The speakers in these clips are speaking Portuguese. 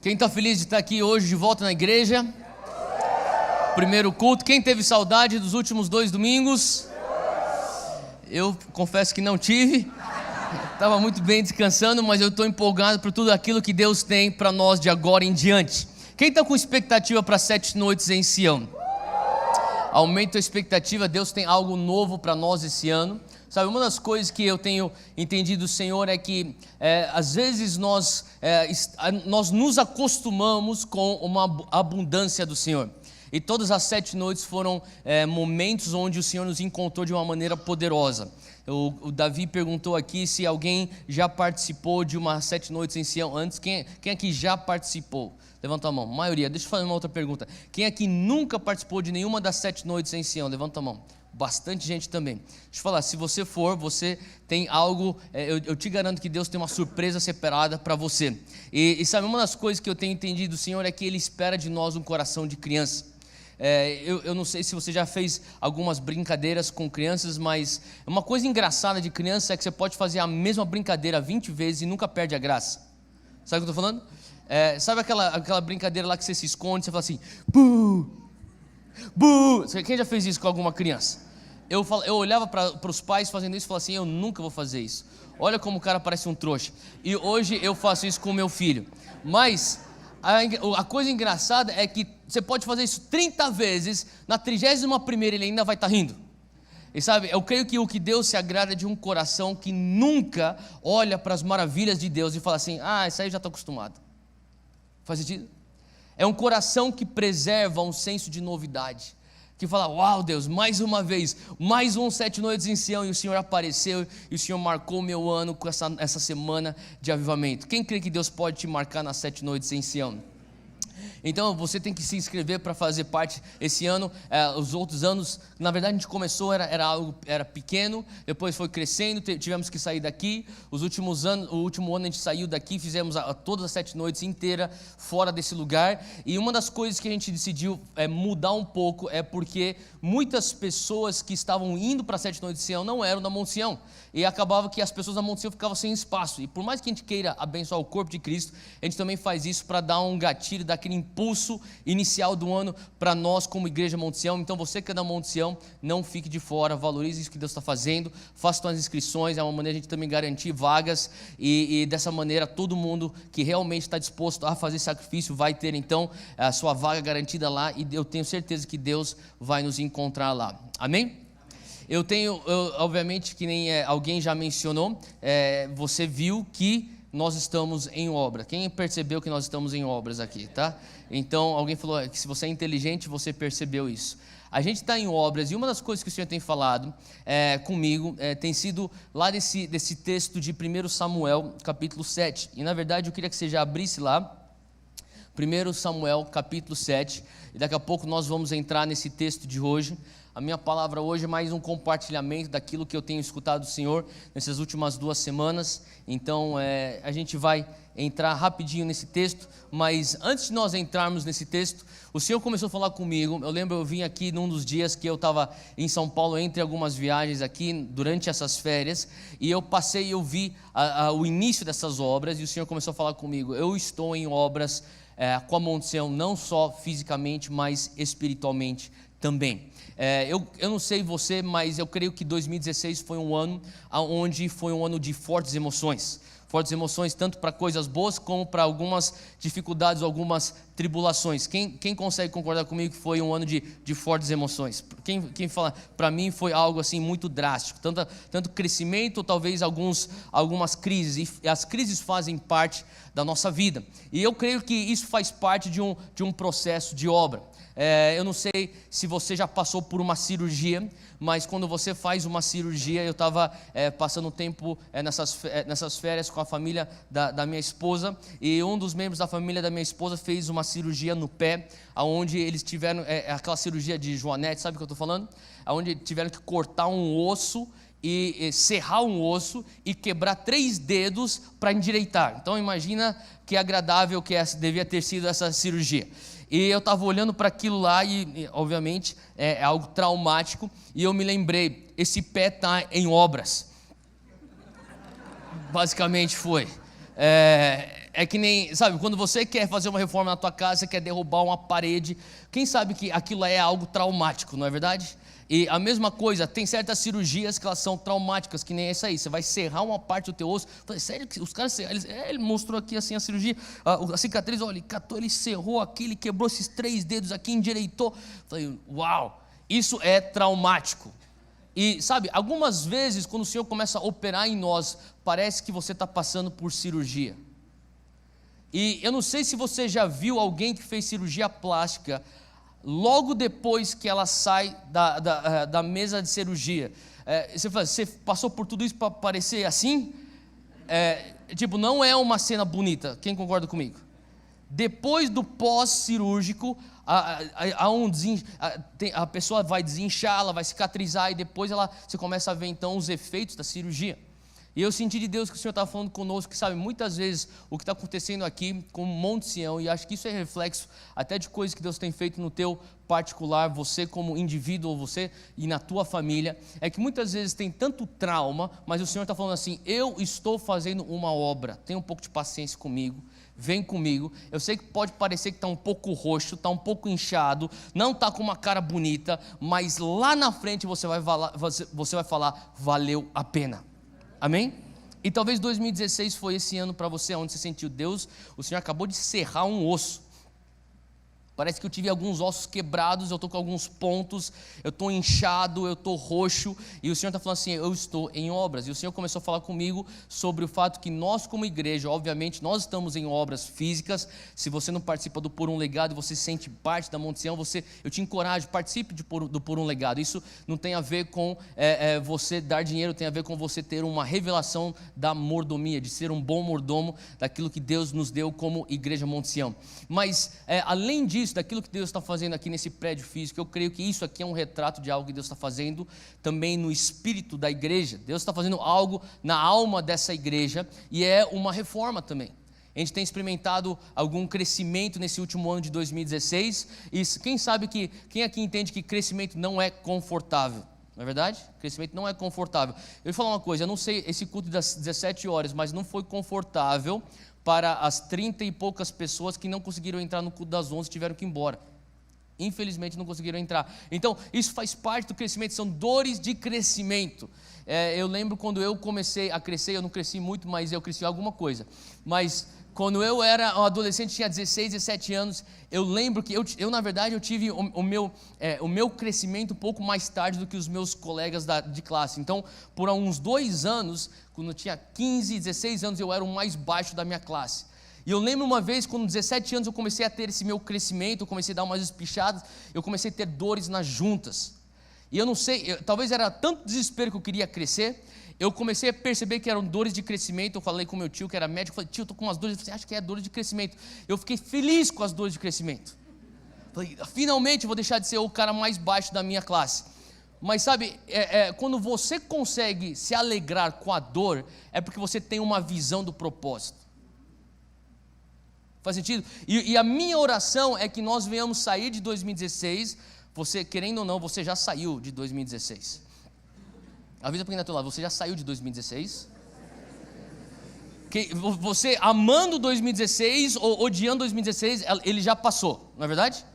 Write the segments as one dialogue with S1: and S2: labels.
S1: Quem está feliz de estar aqui hoje de volta na igreja? Primeiro culto. Quem teve saudade dos últimos 2 domingos? Eu confesso que não tive. Estava muito bem descansando, mas eu estou empolgado por tudo aquilo que Deus tem para nós de agora em diante. Quem está com expectativa para 7 noites em Sião? Aumenta a expectativa, Deus tem algo novo para nós esse ano. Sabe, uma das coisas que eu tenho entendido do Senhor é que às vezes nós nos acostumamos com uma abundância do Senhor. E todas as 7 noites foram momentos onde o Senhor nos encontrou de uma maneira poderosa. O Davi perguntou aqui se alguém já participou de uma 7 noites em Sião antes. Quem aqui já participou? Levanta a mão. Maioria. Deixa eu fazer uma outra pergunta. Quem aqui nunca participou de nenhuma das 7 noites em Sião? Levanta a mão. Bastante gente também. Deixa eu falar, se você for, você tem algo, eu te garanto que Deus tem uma surpresa separada para você. E sabe, uma das coisas que eu tenho entendido do Senhor é que Ele espera de nós um coração de criança. Eu não sei se você já fez algumas brincadeiras com crianças, mas uma coisa engraçada de criança é que você pode fazer a mesma brincadeira 20 vezes e nunca perde a graça. Sabe o que eu estou falando? Sabe aquela brincadeira lá que você se esconde, você fala assim, buh! Buh! Quem já fez isso com alguma criança? Eu olhava para os pais fazendo isso e falava assim, eu nunca vou fazer isso. Olha como o cara parece um trouxa. E hoje eu faço isso com o meu filho. Mas a coisa engraçada é que você pode fazer isso 30 vezes, na 31ª ele ainda vai estar rindo. E sabe, eu creio que o que Deus se agrada é de um coração que nunca olha para as maravilhas de Deus e fala assim, isso aí eu já estou acostumado. Faz sentido? É um coração que preserva um senso de novidade, que fala, uau Deus, mais uma vez, mais 7 noites em Sião, e o Senhor apareceu, e o Senhor marcou o meu ano com essa semana de avivamento. Quem crê que Deus pode te marcar nas 7 noites em Sião? Então você tem que se inscrever para fazer parte esse ano. Os outros anos, na verdade a gente começou, era pequeno, depois foi crescendo, tivemos que sair daqui. O último ano a gente saiu daqui, fizemos todas as 7 noites inteiras fora desse lugar. E uma das coisas que a gente decidiu mudar um pouco é porque muitas pessoas que estavam indo para 7 noites de Sião não eram da Monte Sião. E acabava que as pessoas da Monte Sião ficavam sem espaço. E por mais que a gente queira abençoar o corpo de Cristo, a gente também faz isso para dar um gatilho, dar aquele impulso inicial do ano para nós como Igreja Monte Sião. Então você que é da Monte Sião, não fique de fora, valorize isso que Deus está fazendo, faça suas inscrições, é uma maneira de a gente também garantir vagas e dessa maneira todo mundo que realmente está disposto a fazer sacrifício vai ter então a sua vaga garantida lá e eu tenho certeza que Deus vai nos encontrar lá. Amém? Obviamente que nem alguém já mencionou, você viu que nós estamos em obra. Quem percebeu que nós estamos em obras aqui, tá? Então, alguém falou que se você é inteligente, você percebeu isso. A gente está em obras e uma das coisas que o Senhor tem falado comigo tem sido lá desse texto de 1 Samuel, capítulo 7. E, na verdade, eu queria que você já abrisse lá, 1 Samuel, capítulo 7. E daqui a pouco nós vamos entrar nesse texto de hoje. A minha palavra hoje é mais um compartilhamento daquilo que eu tenho escutado do Senhor nessas últimas 2 semanas. Então, a gente vai entrar rapidinho nesse texto. Mas antes de nós entrarmos nesse texto, o Senhor começou a falar comigo. Eu lembro, eu vim aqui num dos dias que eu estava em São Paulo, entre algumas viagens aqui, durante essas férias. E eu passei e eu vi o início dessas obras. E o Senhor começou a falar comigo. Eu estou em obras com a Monte Sião, não só fisicamente, mas espiritualmente também. Eu não sei você, mas eu creio que 2016 foi um ano onde foi um ano de fortes emoções tanto para coisas boas como para algumas dificuldades, algumas tribulações. Quem consegue concordar comigo que foi um ano de fortes emoções? Quem fala, para mim foi algo assim muito drástico, tanto crescimento ou talvez algumas crises, e as crises fazem parte da nossa vida, e eu creio que isso faz parte de um processo de obra. Eu não sei se você já passou por uma cirurgia, mas quando você faz uma cirurgia, eu estava passando um tempo nessas férias com a família da minha esposa, e um dos membros da família da minha esposa fez uma cirurgia no pé, onde eles tiveram aquela cirurgia de Joanete, sabe o que eu estou falando? Onde tiveram que cortar um osso e serrar um osso e quebrar 3 dedos para endireitar. Então imagina que agradável que devia ter sido essa cirurgia. E eu estava olhando para aquilo lá e obviamente é algo traumático. E eu me lembrei, esse pé está em obras. Basicamente foi. É que nem, sabe, quando você quer fazer uma reforma na tua casa, você quer derrubar uma parede, quem sabe que aquilo é algo traumático, não é verdade? E a mesma coisa, tem certas cirurgias que elas são traumáticas, que nem essa aí, você vai serrar uma parte do teu osso. Eu falei, sério, os caras, ele mostrou aqui assim a cirurgia, a cicatriz, olha, ele serrou aqui, ele quebrou esses 3 dedos aqui, endireitou. Eu falei, uau, isso é traumático. E sabe, algumas vezes quando o Senhor começa a operar em nós, parece que você está passando por cirurgia. E eu não sei se você já viu alguém que fez cirurgia plástica, logo depois que ela sai da mesa de cirurgia. Você fala, você passou por tudo isso para parecer assim? Tipo, não é uma cena bonita, quem concorda comigo? Depois do pós-cirúrgico, a pessoa vai desinchar, ela vai cicatrizar e depois você começa a ver então os efeitos da cirurgia. E eu senti de Deus que o Senhor estava falando conosco, que sabe, muitas vezes o que está acontecendo aqui com o Monte Sião, e acho que isso é reflexo até de coisas que Deus tem feito no teu particular, você como indivíduo, ou você e na tua família, é que muitas vezes tem tanto trauma, mas o Senhor está falando assim, eu estou fazendo uma obra, tenha um pouco de paciência comigo, vem comigo, eu sei que pode parecer que está um pouco roxo, está um pouco inchado, não está com uma cara bonita, mas lá na frente você vai falar, valeu a pena. Amém? E talvez 2016 foi esse ano para você, onde você sentiu Deus, o Senhor acabou de serrar um osso. Parece que eu tive alguns ossos quebrados, eu estou com alguns pontos, eu estou inchado, eu estou roxo, e o Senhor está falando assim, eu estou em obras. E o Senhor começou a falar comigo sobre o fato que nós como igreja, obviamente, nós estamos em obras físicas. Se você não participa do Por um Legado, você se sente parte da Monte Sião, eu te encorajo, participe do Por um Legado. Isso não tem a ver com você dar dinheiro, tem a ver com você ter uma revelação da mordomia, de ser um bom mordomo daquilo que Deus nos deu como igreja Monte Sião. Mas, além disso, daquilo que Deus está fazendo aqui nesse prédio físico, eu creio que isso aqui é um retrato de algo que Deus está fazendo também no espírito da igreja. Deus está fazendo algo na alma dessa igreja e é uma reforma também. A gente tem experimentado algum crescimento nesse último ano de 2016 e quem sabe quem aqui entende que crescimento não é confortável? Não é verdade? Crescimento não é confortável. Eu vou falar uma coisa, eu não sei esse culto das 17 horas, mas não foi confortável para as 30 e poucas pessoas que não conseguiram entrar no culto das 11 e tiveram que ir embora. Infelizmente não conseguiram entrar. Então isso faz parte do crescimento, são dores de crescimento. Eu lembro quando eu comecei a crescer, eu não cresci muito, mas eu cresci alguma coisa. Mas quando eu era um adolescente, tinha 16, 17 anos, eu lembro que eu na verdade, eu tive o meu crescimento um pouco mais tarde do que os meus colegas de classe. Então, por uns 2 anos, quando eu tinha 15, 16 anos, eu era o mais baixo da minha classe. E eu lembro uma vez, com 17 anos, eu comecei a ter esse meu crescimento, eu comecei a dar umas espichadas, eu comecei a ter dores nas juntas. E eu não sei, talvez era tanto desespero que eu queria crescer, eu comecei a perceber que eram dores de crescimento. Eu falei com meu tio, que era médico, falei, tio, eu estou com umas dores. Ele falou, acho que é dores de crescimento. Eu fiquei feliz com as dores de crescimento. Falei, finalmente eu vou deixar de ser o cara mais baixo da minha classe. Mas sabe, quando você consegue se alegrar com a dor, é porque você tem uma visão do propósito. Faz sentido? E a minha oração é que nós venhamos sair de 2016, você querendo ou não, você já saiu de 2016. Avisa para quem está do teu lado, você já saiu de 2016? Você amando 2016 ou odiando 2016, ele já passou, não é verdade?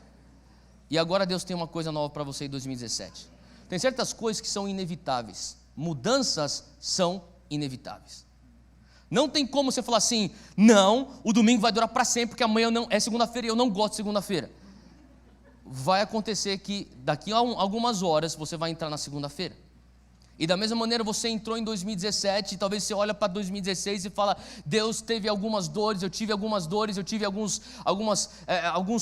S1: E agora Deus tem uma coisa nova para você em 2017. Tem certas coisas que são inevitáveis. Mudanças são inevitáveis. Não tem como você falar assim, não, o domingo vai durar para sempre, porque amanhã é segunda-feira e eu não gosto de segunda-feira. Vai acontecer que daqui a algumas horas você vai entrar na segunda-feira. E da mesma maneira você entrou em 2017, e talvez você olha para 2016 e fala, Deus teve algumas dores, eu tive algumas dores, eu tive alguns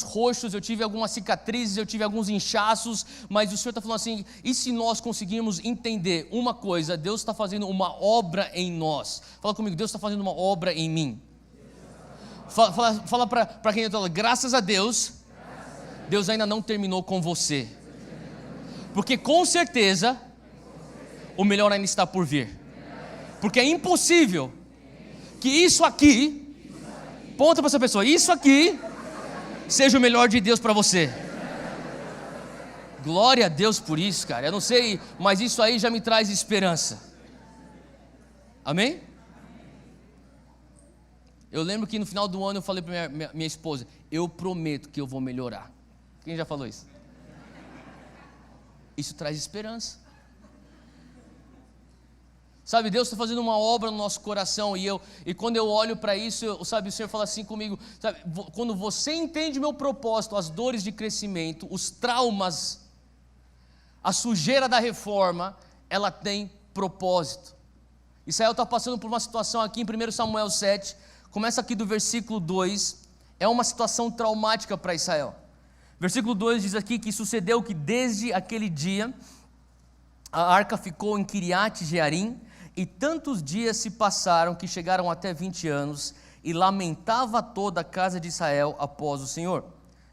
S1: roxos, eu tive algumas cicatrizes, eu tive alguns inchaços, mas o Senhor está falando assim, e se nós conseguirmos entender uma coisa, Deus está fazendo uma obra em nós. Fala comigo, Deus está fazendo uma obra em mim. Fala para quem está falando, graças a Deus, Deus ainda não terminou com você. Porque com certeza o melhor ainda está por vir. Porque é impossível que isso aqui, ponta para essa pessoa, isso aqui seja o melhor de Deus para você. Glória a Deus por isso, cara. Eu não sei, mas isso aí já me traz esperança. Amém? Eu lembro que no final do ano eu falei para minha esposa, eu prometo que eu vou melhorar. Quem já falou isso? Isso traz esperança. Sabe, Deus está fazendo uma obra no nosso coração, e quando eu olho para isso, sabe, o Senhor fala assim comigo, sabe, quando você entende meu propósito, as dores de crescimento, os traumas, a sujeira da reforma, ela tem propósito. Israel está passando por uma situação aqui em 1 Samuel 7, começa aqui do versículo 2, é uma situação traumática para Israel. Versículo 2 diz aqui que sucedeu que desde aquele dia, a arca ficou em Kiriat Jearim, e tantos dias se passaram que chegaram até 20 anos, e lamentava toda a casa de Israel após o Senhor.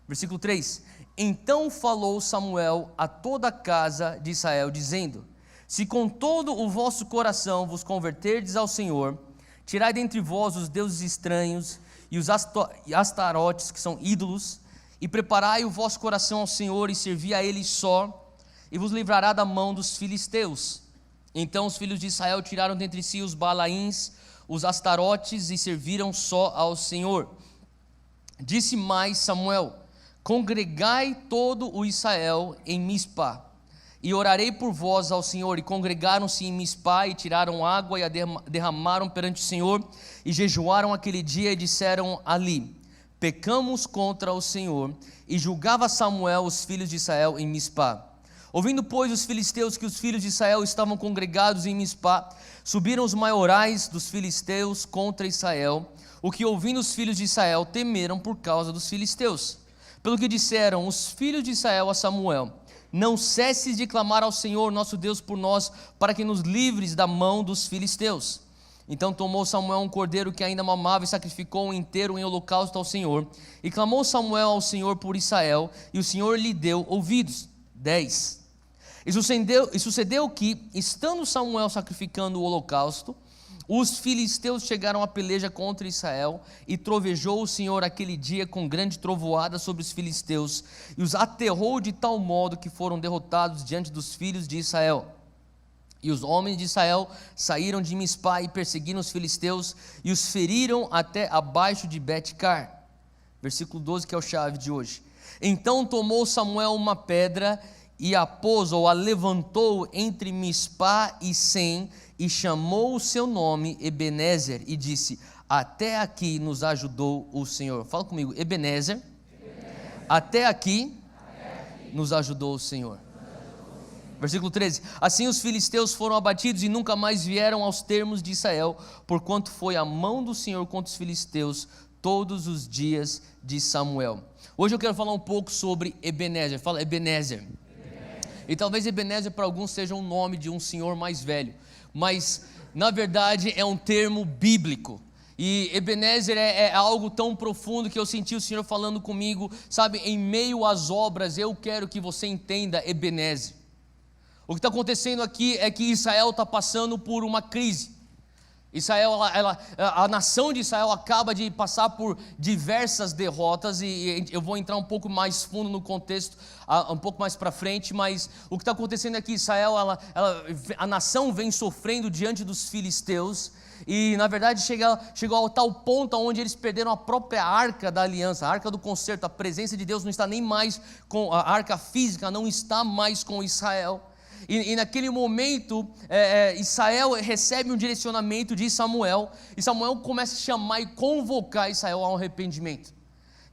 S1: Versículo 3: Então falou Samuel a toda a casa de Israel, dizendo: Se com todo o vosso coração vos converterdes ao Senhor, tirai dentre vós os deuses estranhos e os astarotes, que são ídolos, e preparai o vosso coração ao Senhor, e servi a Ele só, e vos livrará da mão dos filisteus. Então os filhos de Israel tiraram dentre si os Balaíns, os Astarotes, e serviram só ao Senhor. Disse mais Samuel: Congregai todo o Israel em Mispa, e orarei por vós ao Senhor. E congregaram-se em Mispa, e tiraram água, e a derramaram perante o Senhor, e jejuaram aquele dia, e disseram ali: Pecamos contra o Senhor. E julgava Samuel os filhos de Israel em Mispa. Ouvindo, pois, os filisteus que os filhos de Israel estavam congregados em Mispa, subiram os maiorais dos filisteus contra Israel, o que, ouvindo os filhos de Israel, temeram por causa dos filisteus. Pelo que disseram os filhos de Israel a Samuel: Não cesses de clamar ao Senhor nosso Deus por nós, para que nos livres da mão dos filisteus. Então tomou Samuel um cordeiro que ainda mamava, e sacrificou-o inteiro em holocausto ao Senhor. E clamou Samuel ao Senhor por Israel, e o Senhor lhe deu ouvidos. 10. E sucedeu que, estando Samuel sacrificando o holocausto, os filisteus chegaram à peleja contra Israel, e trovejou o Senhor aquele dia com grande trovoada sobre os filisteus, e os aterrou de tal modo que foram derrotados diante dos filhos de Israel. E os homens de Israel saíram de Mispa e perseguiram os filisteus, e os feriram até abaixo de Bet-car. Versículo 12, que é o chave de hoje. Então tomou Samuel uma pedra, e a pôs, ou a levantou entre Mispa e Sem, e chamou o seu nome Ebenezer, e disse: Até aqui nos ajudou o Senhor. Fala comigo, Ebenezer. Até aqui nos ajudou o Senhor. Versículo 13: Assim os filisteus foram abatidos, e nunca mais vieram aos termos de Israel, porquanto foi a mão do Senhor contra os filisteus todos os dias de Samuel. Hoje eu quero falar um pouco sobre Ebenezer. Fala, Ebenezer. E talvez Ebenezer para alguns seja um nome de um senhor mais velho, mas na verdade é um termo bíblico. E Ebenezer é algo tão profundo que eu senti o Senhor falando comigo, sabe, em meio às obras. Eu quero que você entenda Ebenezer. O que está acontecendo aqui é que Israel está passando por uma crise. A nação de Israel acaba de passar por diversas derrotas, e eu vou entrar um pouco mais fundo no contexto, um pouco mais para frente, mas o que está acontecendo é que Israel, a nação vem sofrendo diante dos filisteus, e na verdade chegou a tal ponto onde eles perderam a própria arca da aliança, a arca do concerto. A presença de Deus não está nem mais com a arca física, não está mais com Israel. E naquele momento, Israel recebe um direcionamento de Samuel, e Samuel começa a chamar e convocar Israel ao arrependimento.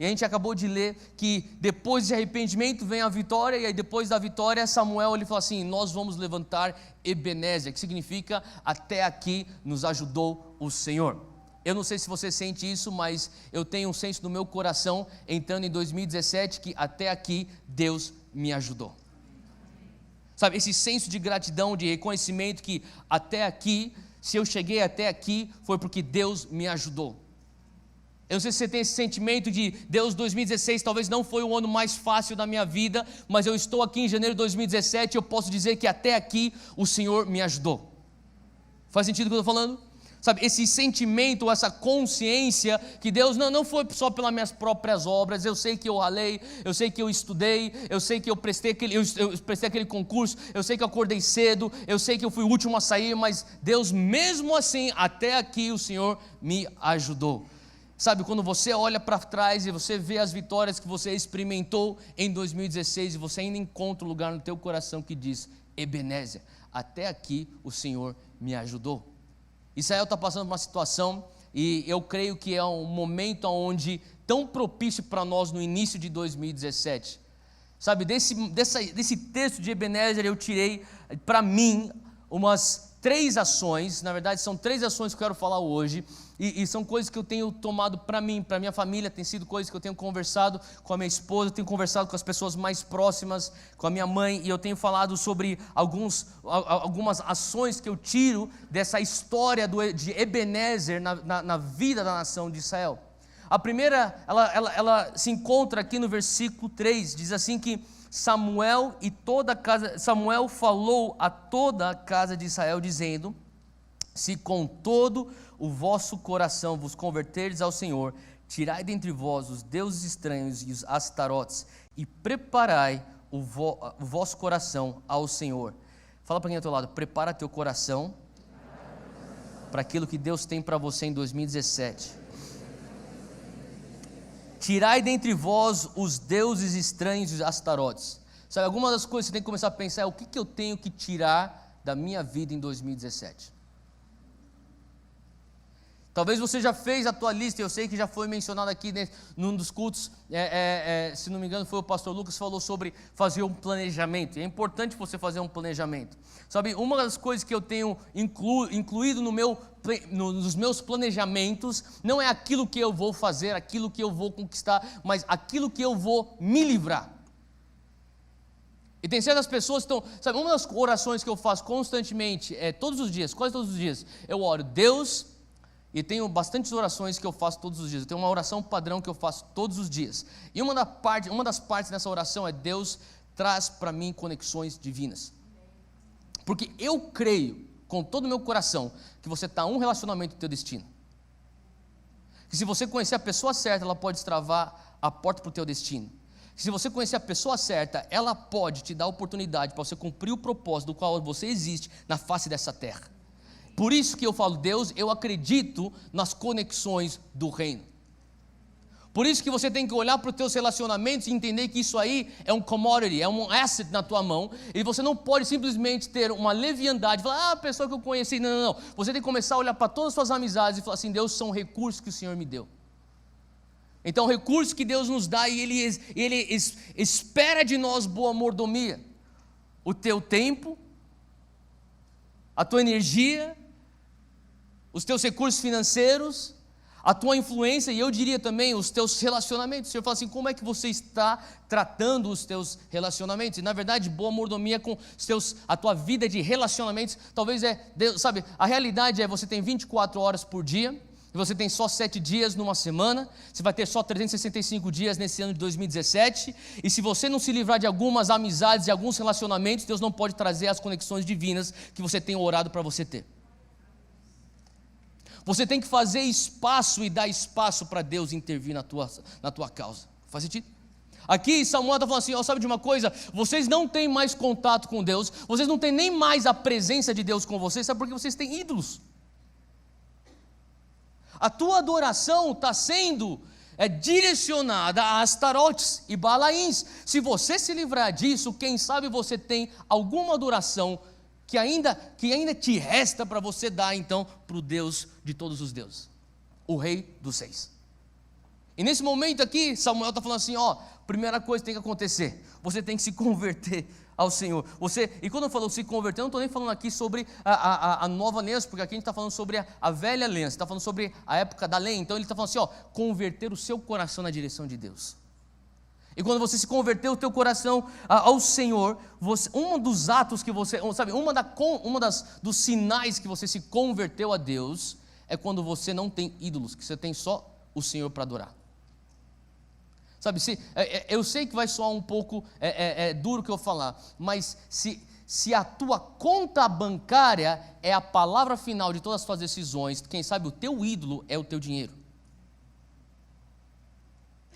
S1: E a gente acabou de ler que depois de arrependimento vem a vitória, e aí depois da vitória Samuel ele fala assim: nós vamos levantar Ebenezer, que significa até aqui nos ajudou o Senhor. Eu não sei se você sente isso, mas eu tenho um senso no meu coração, entrando em 2017, que até aqui Deus me ajudou. Sabe, esse senso de gratidão, de reconhecimento que até aqui, se eu cheguei até aqui, foi porque Deus me ajudou. Eu não sei se você tem esse sentimento de Deus, 2016 talvez não foi o ano mais fácil da minha vida, mas eu estou aqui em janeiro de 2017 e eu posso dizer que até aqui o Senhor me ajudou. Faz sentido o que eu estou falando? Sabe, esse sentimento, essa consciência que Deus não foi só pelas minhas próprias obras. Eu sei que eu ralei, eu sei que eu estudei, eu sei que eu prestei aquele concurso, eu sei que eu acordei cedo, eu sei que eu fui o último a sair, mas Deus mesmo assim, até aqui o Senhor me ajudou. Sabe, quando você olha para trás e você vê as vitórias que você experimentou em 2016 e você ainda encontra um lugar no teu coração que diz: Ebenezer, até aqui o Senhor me ajudou. Israel está passando por uma situação e eu creio que é um momento onde tão propício para nós no início de 2017. Sabe, desse texto de Ebenezer eu tirei para mim umas 3 ações, na verdade são 3 ações que eu quero falar hoje, e são coisas que eu tenho tomado para mim, para minha família, tem sido coisas que eu tenho conversado com a minha esposa, tenho conversado com as pessoas mais próximas, com a minha mãe, e eu tenho falado sobre algumas ações que eu tiro dessa história de Ebenezer na vida da nação de Israel. A primeira, ela se encontra aqui no versículo 3, diz assim que Samuel falou a toda a casa de Israel, dizendo: se com todo o vosso coração vos converterdes ao Senhor, tirai dentre vós os deuses estranhos e os astarotes, e preparai o vosso coração ao Senhor. Fala para quem é ao teu lado: prepara teu coração para aquilo que Deus tem para você em 2017. Tirai dentre vós os deuses estranhos e os astarotes. Sabe, algumas das coisas que você tem que começar a pensar é: o que eu tenho que tirar da minha vida em 2017? Talvez você já fez a tua lista, eu sei que já foi mencionado aqui num dos cultos, se não me engano foi o pastor Lucas que falou sobre fazer um planejamento. É importante você fazer um planejamento. Sabe, uma das coisas que eu tenho incluído nos meus planejamentos, não é aquilo que eu vou fazer, aquilo que eu vou conquistar, mas aquilo que eu vou me livrar. E tem certas pessoas que estão, sabe, uma das orações que eu faço constantemente, todos os dias, quase todos os dias, eu oro: Deus... E tenho bastantes orações que eu faço todos os dias. Eu tenho uma oração padrão que eu faço todos os dias. E uma das partes dessa oração é: Deus, traz para mim conexões divinas. Porque eu creio com todo o meu coração que você está a um relacionamento do teu destino. Que se você conhecer a pessoa certa, ela pode destravar a porta para o teu destino. Que se você conhecer a pessoa certa, ela pode te dar a oportunidade para você cumprir o propósito do qual você existe na face dessa terra. Por isso que eu falo: Deus, eu acredito nas conexões do reino. Por isso que você tem que olhar para os teus relacionamentos e entender que isso aí é um commodity, é um asset na tua mão, e você não pode simplesmente ter uma leviandade, falar: a pessoa que eu conheci, não. Você tem que começar a olhar para todas as suas amizades e falar assim: Deus, são recursos que o Senhor me deu. Então, recursos que Deus nos dá, e Ele espera de nós boa mordomia. O teu tempo, a tua energia, os teus recursos financeiros, a tua influência, e eu diria também os teus relacionamentos. O Senhor fala assim: como é que você está tratando os teus relacionamentos? E na verdade, boa mordomia com a tua vida de relacionamentos, talvez sabe, a realidade é: você tem 24 horas por dia, e você tem só 7 dias numa semana, você vai ter só 365 dias nesse ano de 2017, e se você não se livrar de algumas amizades e alguns relacionamentos, Deus não pode trazer as conexões divinas que você tem orado para você ter. Você tem que fazer espaço e dar espaço para Deus intervir na tua causa. Faz sentido? Aqui Samuel está falando assim: sabe de uma coisa? Vocês não têm mais contato com Deus, vocês não têm nem mais a presença de Deus com vocês, sabe por que vocês têm ídolos? A tua adoração está sendo direcionada a astarotes e balaíns. Se você se livrar disso, quem sabe você tem alguma adoração que ainda te resta para você dar então para o Deus de todos os deuses, o Rei dos Reis. E nesse momento aqui, Samuel está falando assim: primeira coisa que tem que acontecer, você tem que se converter ao Senhor. E quando eu falo se converter, eu não estou nem falando aqui sobre a nova aliança, porque aqui a gente está falando sobre a velha aliança, está falando sobre a época da lei. Então ele está falando assim: converter o seu coração na direção de Deus. E quando você se converter o teu coração ao Senhor, um dos atos que você, sabe, dos sinais que você se converteu a Deus, é quando você não tem ídolos, que você tem só o Senhor para adorar. Sabe, eu sei que vai soar um pouco duro o que eu falar, mas se a tua conta bancária é a palavra final de todas as tuas decisões, quem sabe o teu ídolo é o teu dinheiro.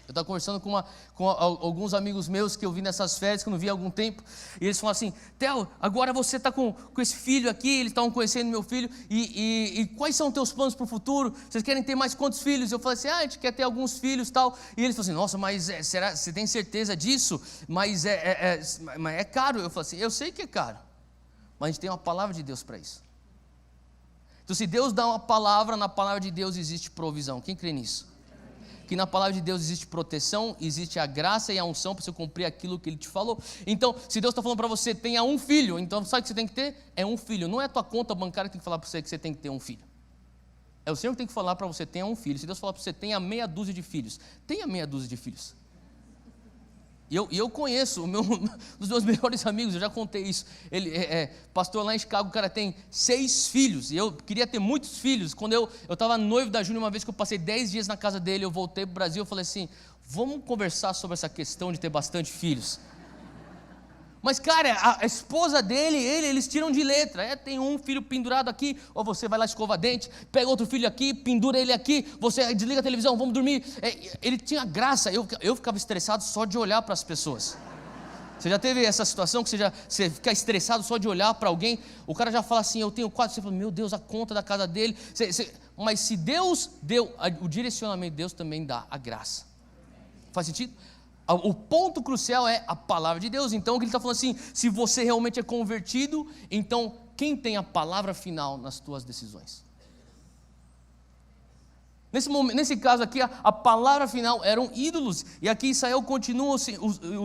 S1: Eu estava conversando com alguns amigos meus que eu vi nessas férias, que eu não vi há algum tempo, e eles falaram assim: Theo, agora você está com esse filho aqui, eles estavam conhecendo meu filho, e quais são os teus planos para o futuro? Vocês querem ter mais quantos filhos? Eu falei assim: a gente quer ter alguns filhos e tal. E eles falaram assim: nossa, mas será, você tem certeza disso? Mas é caro. Eu falei assim: eu sei que é caro, mas a gente tem uma palavra de Deus para isso. Então, se Deus dá uma palavra, na palavra de Deus existe provisão. Quem crê nisso? Que na palavra de Deus existe proteção, existe a graça e a unção para você cumprir aquilo que Ele te falou. Então, se Deus está falando para você, tenha um filho, então sabe o que você tem que ter? É um filho. Não é a tua conta bancária que tem que falar para você que você tem que ter um filho. É o Senhor que tem que falar para você, tenha um filho. Se Deus falar para você, tenha meia dúzia de filhos, tenha meia dúzia de filhos. E eu conheço um dos meus melhores amigos, eu já contei isso. Ele pastor lá em Chicago, o cara tem 6 filhos, e eu queria ter muitos filhos. Quando eu estava noivo da Júlia, uma vez que eu passei 10 dias na casa dele, eu voltei para o Brasil, eu falei assim: vamos conversar sobre essa questão de ter bastante filhos. Mas, cara, a esposa dele, eles tiram de letra. Tem um filho pendurado aqui, ou você vai lá escova dente, pega outro filho aqui, pendura ele aqui, você desliga a televisão, vamos dormir. Ele tinha graça, eu ficava estressado só de olhar para as pessoas. Você já teve essa situação que você fica estressado só de olhar para alguém? O cara já fala assim: eu tenho 4, você fala: meu Deus, a conta da casa dele. Mas se Deus deu o direcionamento, Deus também dá a graça. Faz sentido? O ponto crucial é a palavra de Deus. Então, o que ele está falando assim: se você realmente é convertido, então quem tem a palavra final nas tuas decisões? Nesse caso aqui, a palavra final eram ídolos. E aqui Israel continua,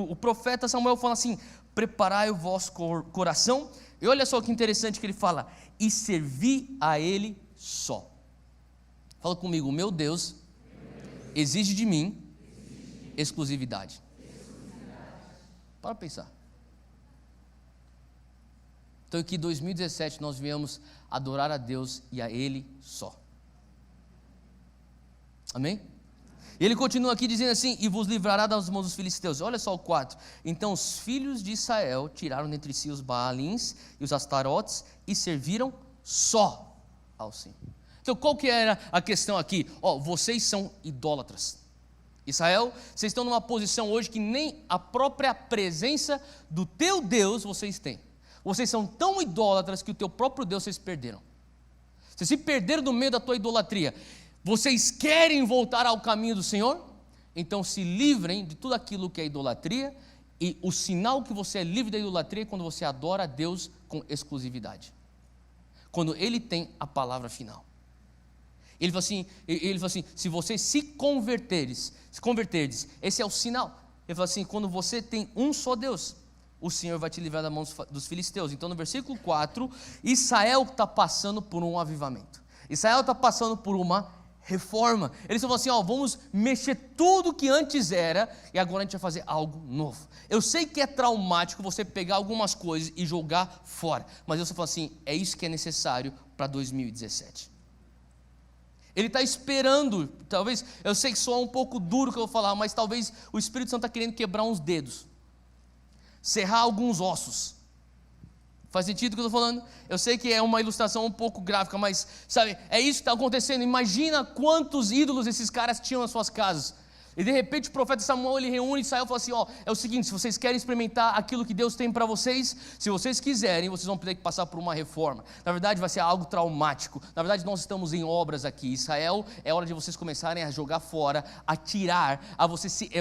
S1: o profeta Samuel fala assim: preparai o vosso coração. E olha só que interessante que ele fala: e servi a Ele só. Fala comigo: meu Deus exige de mim exclusividade. Para pensar. Então, que em 2017 nós viemos adorar a Deus e a Ele só. Amém? E ele continua aqui dizendo assim: e vos livrará das mãos dos filisteus. Olha só o 4. Então os filhos de Israel tiraram dentre si os Baalins e os Astarotes e serviram só ao Senhor. Então, qual que era a questão aqui? Vocês são idólatras. Israel, vocês estão numa posição hoje que nem a própria presença do teu Deus vocês têm. Vocês são tão idólatras que o teu próprio Deus vocês perderam. Vocês se perderam no meio da tua idolatria. Vocês querem voltar ao caminho do Senhor? Então se livrem de tudo aquilo que é idolatria. E o sinal que você é livre da idolatria é quando você adora a Deus com exclusividade. Quando Ele tem a palavra final. Ele fala assim, se vocês se converterdes, esse é o sinal. Ele fala assim: quando você tem um só Deus, o Senhor vai te livrar da mão dos filisteus. Então no versículo 4, Israel está passando por um avivamento. Israel está passando por uma reforma. Eles falam assim: vamos mexer tudo que antes era, e agora a gente vai fazer algo novo. Eu sei que é traumático você pegar algumas coisas e jogar fora, mas Deus fala assim: é isso que é necessário para 2017. Ele está esperando, talvez, eu sei que soa um pouco duro o que eu vou falar, mas talvez o Espírito Santo está querendo quebrar uns dedos, serrar alguns ossos. Faz sentido o que eu estou falando? Eu sei que é uma ilustração um pouco gráfica, mas, sabe, é isso que está acontecendo. Imagina quantos ídolos esses caras tinham nas suas casas. E de repente o profeta Samuel, ele reúne Israel e fala assim: é o seguinte, se vocês querem experimentar aquilo que Deus tem para vocês, se vocês quiserem, vocês vão ter que passar por uma reforma. Na verdade vai ser algo traumático. Na verdade nós estamos em obras aqui. Israel, é hora de vocês começarem a jogar fora, a tirar,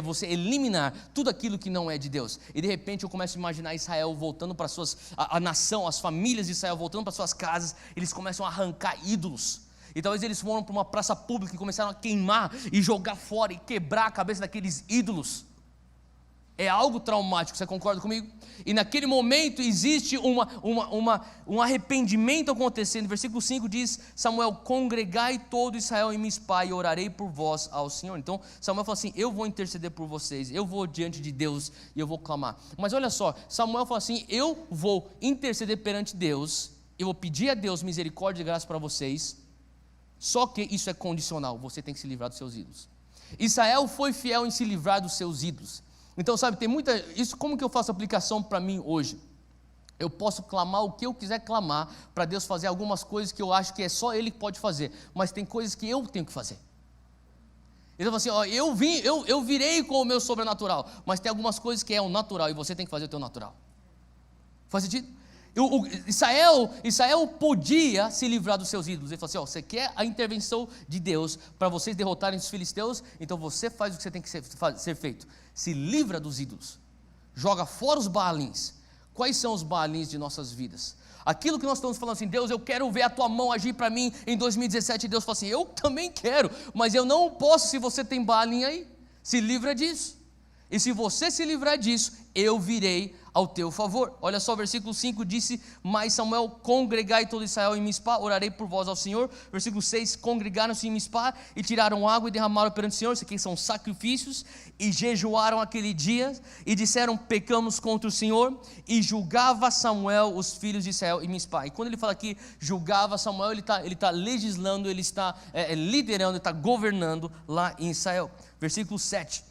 S1: você eliminar tudo aquilo que não é de Deus. E de repente eu começo a imaginar Israel voltando para a nação, as famílias de Israel voltando para suas casas. Eles começam a arrancar ídolos. E talvez eles foram para uma praça pública e começaram a queimar e jogar fora e quebrar a cabeça daqueles ídolos. É algo traumático, você concorda comigo? E naquele momento existe um arrependimento acontecendo. Versículo 5 diz: Samuel, congregai todo Israel em Mispa e orarei por vós ao Senhor. Então Samuel fala assim: eu vou interceder por vocês, eu vou diante de Deus e eu vou clamar. Mas olha só, Samuel fala assim: eu vou interceder perante Deus, eu vou pedir a Deus misericórdia e graça para vocês. Só que isso é condicional, você tem que se livrar dos seus ídolos. Israel foi fiel em se livrar dos seus ídolos. Então, sabe, tem muita... Isso, como que eu faço aplicação para mim hoje? Eu posso clamar o que eu quiser clamar para Deus fazer algumas coisas que eu acho que é só Ele que pode fazer, mas tem coisas que eu tenho que fazer. Ele fala assim, ó, eu virei com o meu sobrenatural, mas tem algumas coisas que é o natural, e você tem que fazer o teu natural. Faz sentido? Israel podia se livrar dos seus ídolos. Ele falou assim, ó, você quer a intervenção de Deus para vocês derrotarem os filisteus? Então você faz o que você tem que ser feito. Se livra dos ídolos. Joga fora os baalins. Quais são os baalins de nossas vidas? Aquilo que nós estamos falando assim, Deus, eu quero ver a tua mão agir para mim em 2017. Deus fala assim, eu também quero, mas eu não posso se você tem baalim aí. Se livra disso. E se você se livrar disso, eu virei ao teu favor. Olha só, versículo 5, disse, mas Samuel, congregai todo Israel em Mispa, orarei por vós ao Senhor. Versículo 6, congregaram-se em Mispa e tiraram água e derramaram perante o Senhor. Isso aqui são sacrifícios. E jejuaram aquele dia e disseram, pecamos contra o Senhor. E julgava Samuel os filhos de Israel em Mispa. E quando ele fala aqui, julgava Samuel, ele está legislando, ele está liderando, ele está governando lá em Israel. Versículo 7,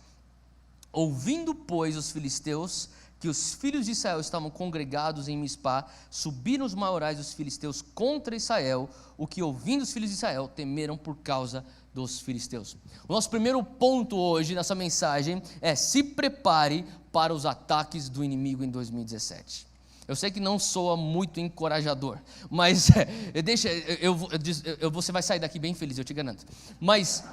S1: ouvindo, pois, os filisteus que os filhos de Israel estavam congregados em Mispa, subiram os maiorais dos filisteus contra Israel, o que, ouvindo os filhos de Israel, temeram por causa dos filisteus. O nosso primeiro ponto hoje nessa mensagem é: se prepare para os ataques do inimigo em 2017. Eu sei que não soa muito encorajador, mas você vai sair daqui bem feliz, eu te garanto. Mas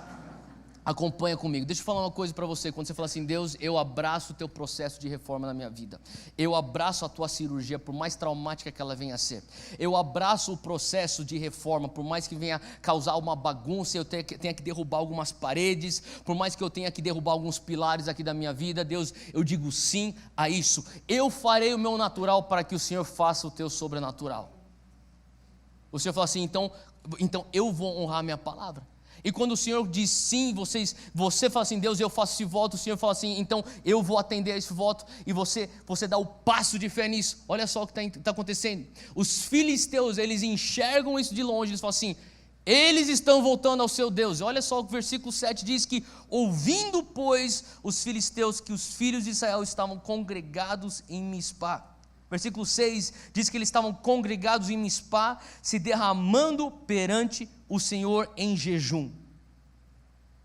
S1: acompanha comigo. Deixa eu falar uma coisa para você. Quando você fala assim, Deus, eu abraço o teu processo de reforma na minha vida. Eu abraço a tua cirurgia, por mais traumática que ela venha a ser. Eu abraço o processo de reforma, por mais que venha causar uma bagunça, eu tenha que derrubar algumas paredes, por mais que eu tenha que derrubar alguns pilares aqui da minha vida. Deus, eu digo sim a isso. Eu farei o meu natural para que o Senhor faça o teu sobrenatural. O Senhor fala assim, então eu vou honrar a minha palavra. E quando o Senhor diz sim, você fala assim, Deus, eu faço esse voto, o Senhor fala assim, então eu vou atender a esse voto, e você dá o passo de fé nisso. Olha só o que está acontecendo. Os filisteus, eles enxergam isso de longe, eles falam assim, eles estão voltando ao seu Deus. Olha só o versículo 7 diz que, ouvindo, pois, os filisteus que os filhos de Israel estavam congregados em Mispa. Versículo 6 diz que eles estavam congregados em Mispa, se derramando perante o Senhor em jejum. Deixa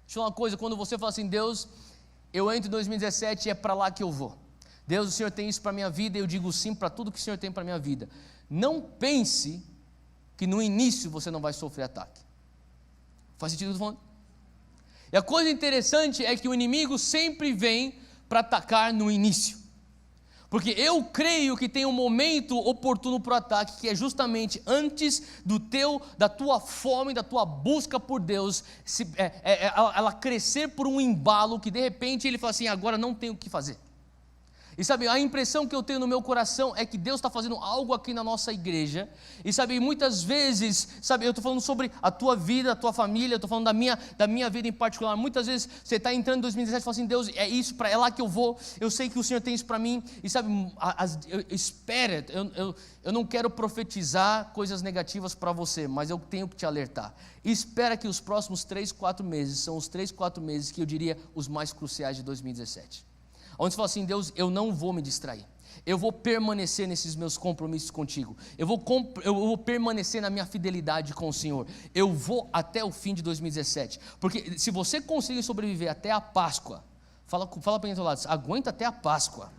S1: eu falar uma coisa, quando você fala assim, Deus, eu entro em 2017 e é para lá que eu vou. Deus, o Senhor tem isso para a minha vida, e eu digo sim para tudo que o Senhor tem para a minha vida. Não pense que no início você não vai sofrer ataque. Faz sentido o que eu estou falando? E a coisa interessante é que o inimigo sempre vem para atacar no início. Porque eu creio que tem um momento oportuno para o ataque, que é justamente antes da tua fome, da tua busca por Deus, ela crescer por um embalo, que de repente ele fala assim, agora não tem o que fazer. E sabe, a impressão que eu tenho no meu coração é que Deus está fazendo algo aqui na nossa igreja. E sabe, muitas vezes, sabe, eu estou falando sobre a tua vida, a tua família, eu estou falando da minha vida em particular. Muitas vezes você está entrando em 2017 e fala assim, Deus, é lá que eu vou, eu sei que o Senhor tem isso para mim. E sabe, espera, eu não quero profetizar coisas negativas para você, mas eu tenho que te alertar. Espera que os próximos 3-4 meses são os 3-4 meses que eu diria os mais cruciais de 2017. Onde você fala assim, Deus, eu não vou me distrair, eu vou permanecer nesses meus compromissos contigo, eu vou permanecer na minha fidelidade com o Senhor, eu vou até o fim de 2017, porque se você conseguir sobreviver até a Páscoa, fala para quem está ao lado, aguenta até a Páscoa,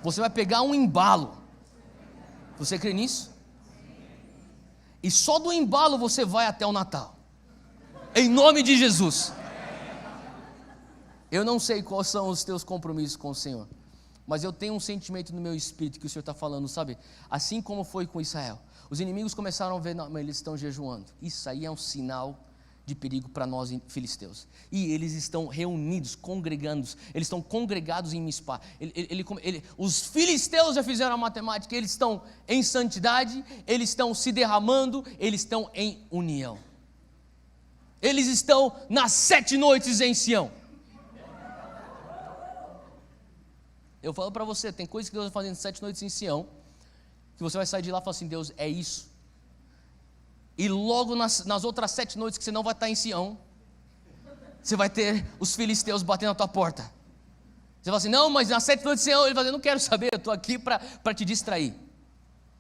S1: você vai pegar um embalo, você crê nisso? E só do embalo você vai até o Natal, em nome de Jesus. Eu não sei quais são os teus compromissos com o Senhor, mas eu tenho um sentimento no meu espírito que o Senhor está falando, sabe? Assim como foi com Israel, os inimigos começaram a ver, não, mas eles estão jejuando, isso aí é um sinal de perigo para nós filisteus, e eles estão reunidos, congregando, eles estão congregados em Mispa, os filisteus já fizeram a matemática, eles estão em santidade, eles estão se derramando, eles estão em união, eles estão nas 7 noites em Sião. Eu falo para você, tem coisas que Deus vai fazendo 7 noites em Sião, que você vai sair de lá e falar assim, Deus, é isso. E logo nas outras 7 noites que você não vai estar em Sião, você vai ter os filisteus batendo na tua porta. Você fala assim, não, mas nas 7 noites em Sião, ele vai dizer, não quero saber, eu estou aqui para te distrair.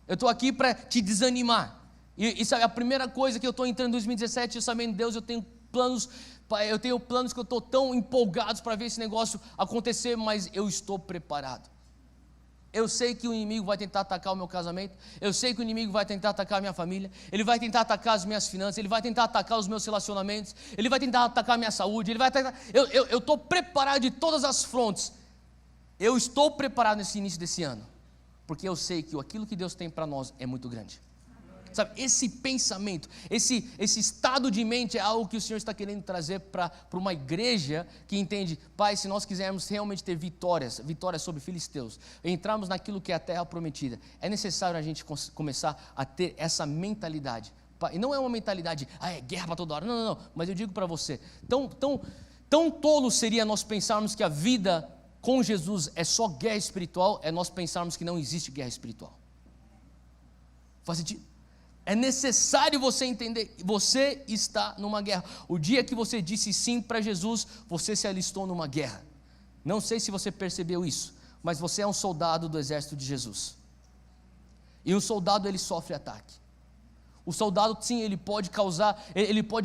S1: Eu estou aqui para te desanimar. E sabe, a primeira coisa que eu estou entrando em 2017, eu sabendo, Deus, eu tenho planos, Pai, eu tenho planos que eu estou tão empolgado para ver esse negócio acontecer, mas eu estou preparado. Eu sei que o inimigo vai tentar atacar o meu casamento, eu sei que o inimigo vai tentar atacar a minha família, ele vai tentar atacar as minhas finanças, ele vai tentar atacar os meus relacionamentos, ele vai tentar atacar a minha saúde, ele vai atacar... Eu estou preparado de todas as frontes. Eu estou preparado nesse início desse ano, porque eu sei que aquilo que Deus tem para nós é muito grande. Sabe, esse pensamento, esse estado de mente é algo que o Senhor está querendo trazer para uma igreja que entende, Pai, se nós quisermos realmente ter vitórias sobre filisteus, entrarmos naquilo que é a terra prometida, é necessário a gente começar a ter essa mentalidade. Pai, e não é uma mentalidade, é guerra para toda hora, não, mas eu digo para você, tão tolo seria nós pensarmos que a vida com Jesus é só guerra espiritual, é nós pensarmos que não existe guerra espiritual. Faz sentido? É necessário você entender, você está numa guerra. O dia que você disse sim para Jesus, você se alistou numa guerra. Não sei se você percebeu isso, mas você é um soldado do exército de Jesus. E um soldado, ele sofre ataque. O soldado, sim, ele pode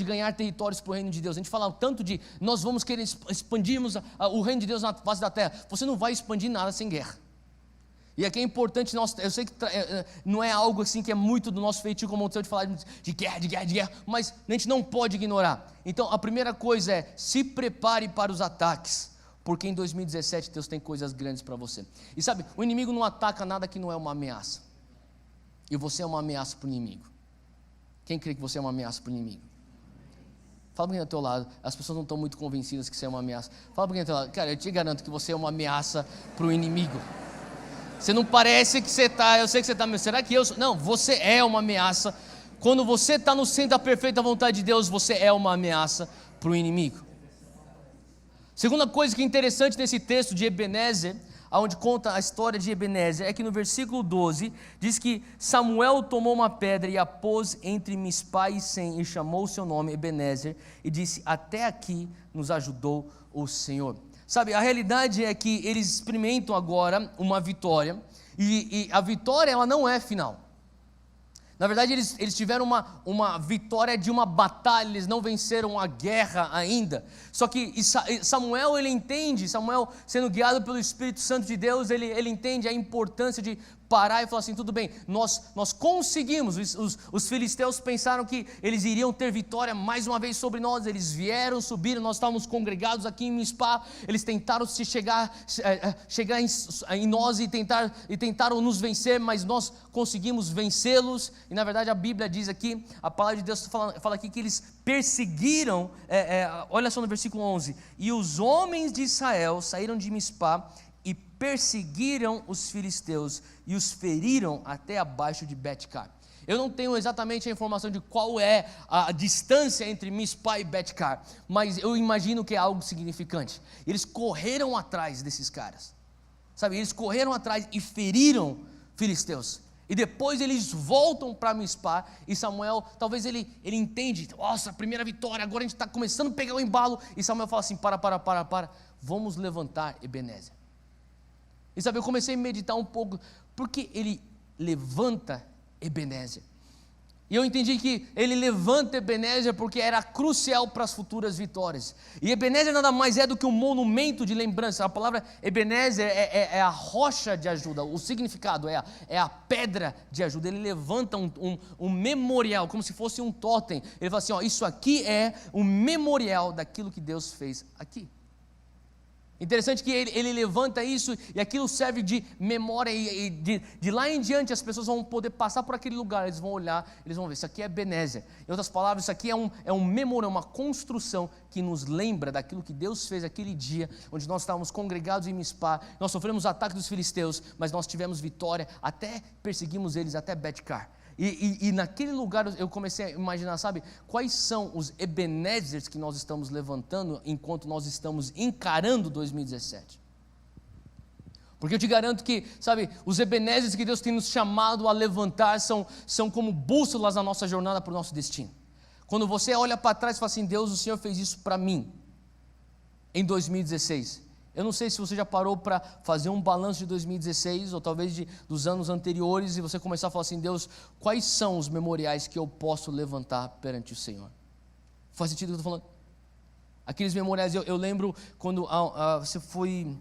S1: ganhar territórios para o reino de Deus. A gente fala tanto de, nós vamos querer expandirmos o reino de Deus na face da terra. Você não vai expandir nada sem guerra. E aqui é importante, eu sei que não é algo assim que é muito do nosso feitio, como eu de falar de guerra, mas a gente não pode ignorar. Então a primeira coisa é, se prepare para os ataques, porque em 2017 Deus tem coisas grandes para você. E sabe, o inimigo não ataca nada que não é uma ameaça, e você é uma ameaça para o inimigo. Quem crê que você é uma ameaça para o inimigo? Fala para quem é do teu lado, as pessoas não estão muito convencidas que você é uma ameaça. Fala para quem é do teu lado, cara, eu te garanto que você é uma ameaça para o inimigo. Você não parece que você está, eu sei que você está, será que eu sou? Não, você é uma ameaça. Quando você está no centro da perfeita vontade de Deus, você é uma ameaça para o inimigo. Segunda coisa que é interessante nesse texto de Ebenezer, onde conta a história de Ebenezer, é que no versículo 12, diz que Samuel tomou uma pedra e a pôs entre Mispá e Sem, e chamou o seu nome Ebenezer, e disse, até aqui nos ajudou o Senhor. Sabe, a realidade é que eles experimentam agora uma vitória, e a vitória ela não é final. Na verdade eles tiveram uma vitória de uma batalha, eles não venceram a guerra ainda. Só que Samuel, ele entende, Samuel sendo guiado pelo Espírito Santo de Deus, ele entende a importância de parar e falar assim, tudo bem, nós conseguimos. Os filisteus pensaram que eles iriam ter vitória mais uma vez sobre nós, eles vieram, subiram, nós estávamos congregados aqui em Mispá, eles tentaram chegar em nós e tentaram nos vencer, mas nós conseguimos vencê-los. E na verdade a Bíblia diz aqui, a palavra de Deus fala aqui que eles perseguiram, olha só no versículo 11, e os homens de Israel saíram de Mispá e perseguiram os filisteus e os feriram até abaixo de Bet-car. Eu não tenho exatamente a informação de qual é a distância entre Mispá e Bet-car, mas eu imagino que é algo significante. Eles correram atrás desses caras, sabe? Eles correram atrás e feriram filisteus. E depois eles voltam para Mispá, e Samuel, talvez ele entende, nossa, primeira vitória, agora a gente está começando a pegar o embalo, e Samuel fala assim, para, vamos levantar Ebenezer. E sabe, eu comecei a meditar um pouco, porque ele levanta Ebenezer. E eu entendi que ele levanta Ebenezer porque era crucial para as futuras vitórias. E Ebenezer nada mais é do que um monumento de lembrança. A palavra Ebenezer é a rocha de ajuda, o significado é a pedra de ajuda. Ele levanta um memorial, como se fosse um totem. Ele fala assim, isso aqui é um memorial daquilo que Deus fez aqui. Interessante que ele levanta isso e aquilo serve de memória, e de lá em diante as pessoas vão poder passar por aquele lugar, eles vão olhar, eles vão ver, isso aqui é Ebenezer. Em outras palavras, isso aqui é um memorial, uma construção que nos lembra daquilo que Deus fez aquele dia, onde nós estávamos congregados em Mispá, nós sofremos o ataque dos filisteus, mas nós tivemos vitória, até perseguimos eles até Bet-car. E naquele lugar eu comecei a imaginar, sabe, quais são os Ebenezers que nós estamos levantando enquanto nós estamos encarando 2017. Porque eu te garanto que, sabe, os Ebenezers que Deus tem nos chamado a levantar são como bússolas na nossa jornada para o nosso destino. Quando você olha para trás e fala assim, Deus, o Senhor fez isso para mim em 2016. Eu não sei se você já parou para fazer um balanço de 2016, ou talvez dos anos anteriores, e você começar a falar assim, Deus, quais são os memoriais que eu posso levantar perante o Senhor? Faz sentido o que eu estou falando? Aqueles memoriais, eu lembro quando você foi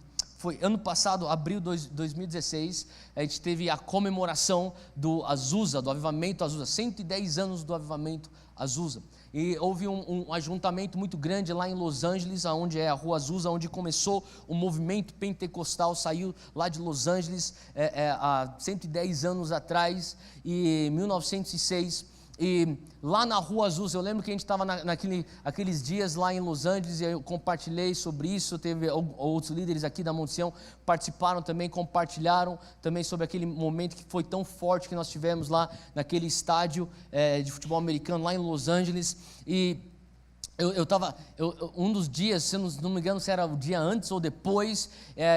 S1: ano passado, abril de 2016, a gente teve a comemoração do Azusa, do Avivamento Azusa, 110 anos do Avivamento Azusa. E houve um ajuntamento muito grande lá em Los Angeles, onde é a Rua Azusa, onde começou o movimento pentecostal, saiu lá de Los Angeles há 110 anos atrás, em 1906. E lá na Rua Azusa, eu lembro que a gente estava naqueles dias lá em Los Angeles, e eu compartilhei sobre isso, teve outros líderes aqui da Monte Sião, participaram também, compartilharam também sobre aquele momento que foi tão forte que nós tivemos lá naquele estádio de futebol americano lá em Los Angeles. E um dos dias, se não me engano se era o dia antes ou depois,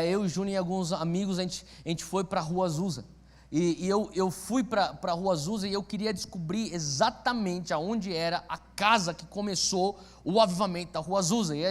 S1: eu, o Júnior e alguns amigos, a gente foi para a Rua Azusa. E eu fui para a Rua Azusa e eu queria descobrir exatamente aonde era a casa que começou o avivamento da Rua Azusa. E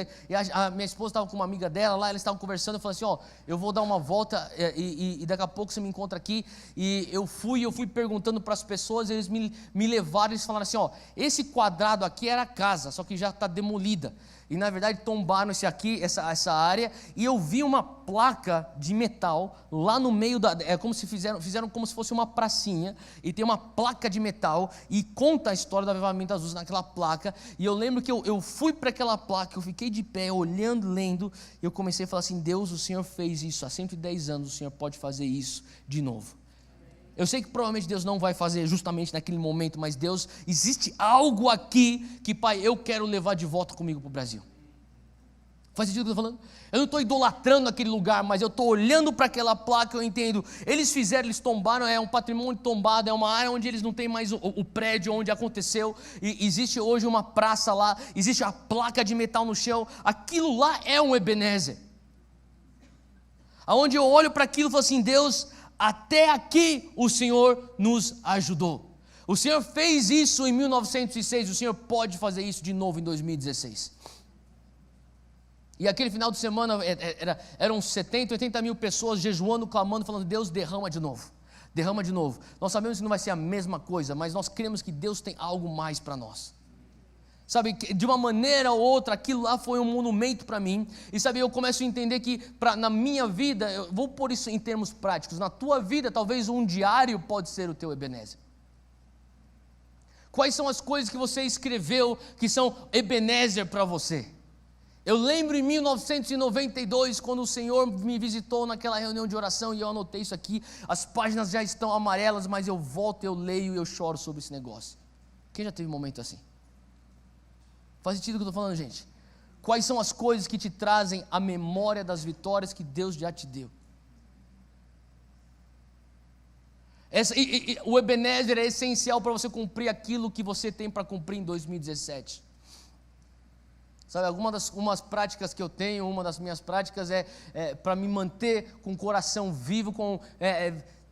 S1: a minha esposa estava com uma amiga dela lá, eles estavam conversando, eu falei assim, eu vou dar uma volta e daqui a pouco você me encontra aqui. E eu fui perguntando para as pessoas, eles me levaram, eles falaram assim, esse quadrado aqui era a casa, só que já está demolida. E na verdade tombaram essa área, e eu vi uma placa de metal lá no meio como se fizeram como se fosse uma pracinha, e tem uma placa de metal, e conta a história do Avivamento Azusa naquela placa. E eu lembro que eu fui para aquela placa, eu fiquei de pé, olhando, lendo, e eu comecei a falar assim, Deus, o Senhor fez isso há 110 anos, o Senhor pode fazer isso de novo. Eu sei que provavelmente Deus não vai fazer justamente naquele momento, mas Deus, existe algo aqui que, Pai, eu quero levar de volta comigo para o Brasil. Faz sentido o que eu estou falando? Eu não estou idolatrando aquele lugar, mas eu estou olhando para aquela placa, eu entendo. Eles tombaram, é um patrimônio tombado, é uma área onde eles não têm mais o prédio onde aconteceu, e existe hoje uma praça lá, existe a placa de metal no chão, aquilo lá é um Ebenezer. Aonde eu olho para aquilo e falo assim, Deus, até aqui o Senhor nos ajudou. O Senhor fez isso em 1906, o Senhor pode fazer isso de novo em 2016. E aquele final de semana eram 70, 80 mil pessoas jejuando, clamando, falando, Deus, derrama de novo. Derrama de novo. Nós sabemos que não vai ser a mesma coisa, mas nós cremos que Deus tem algo mais para nós. Sabe, de uma maneira ou outra, aquilo lá foi um monumento para mim. E sabe, eu começo a entender que na minha vida, eu vou pôr isso em termos práticos, na tua vida, talvez um diário pode ser o teu Ebenezer. Quais são as coisas que você escreveu que são Ebenezer para você? Eu lembro em 1992, quando o Senhor me visitou naquela reunião de oração, e eu anotei isso aqui, as páginas já estão amarelas, mas eu volto, eu leio e eu choro sobre esse negócio. Quem já teve um momento assim? Faz sentido o que eu estou falando, gente? Quais são as coisas que te trazem a memória das vitórias que Deus já te deu? O Ebenezer é essencial para você cumprir aquilo que você tem para cumprir em 2017. Sabe, algumas práticas que eu tenho, uma das minhas práticas é para me manter com o coração vivo,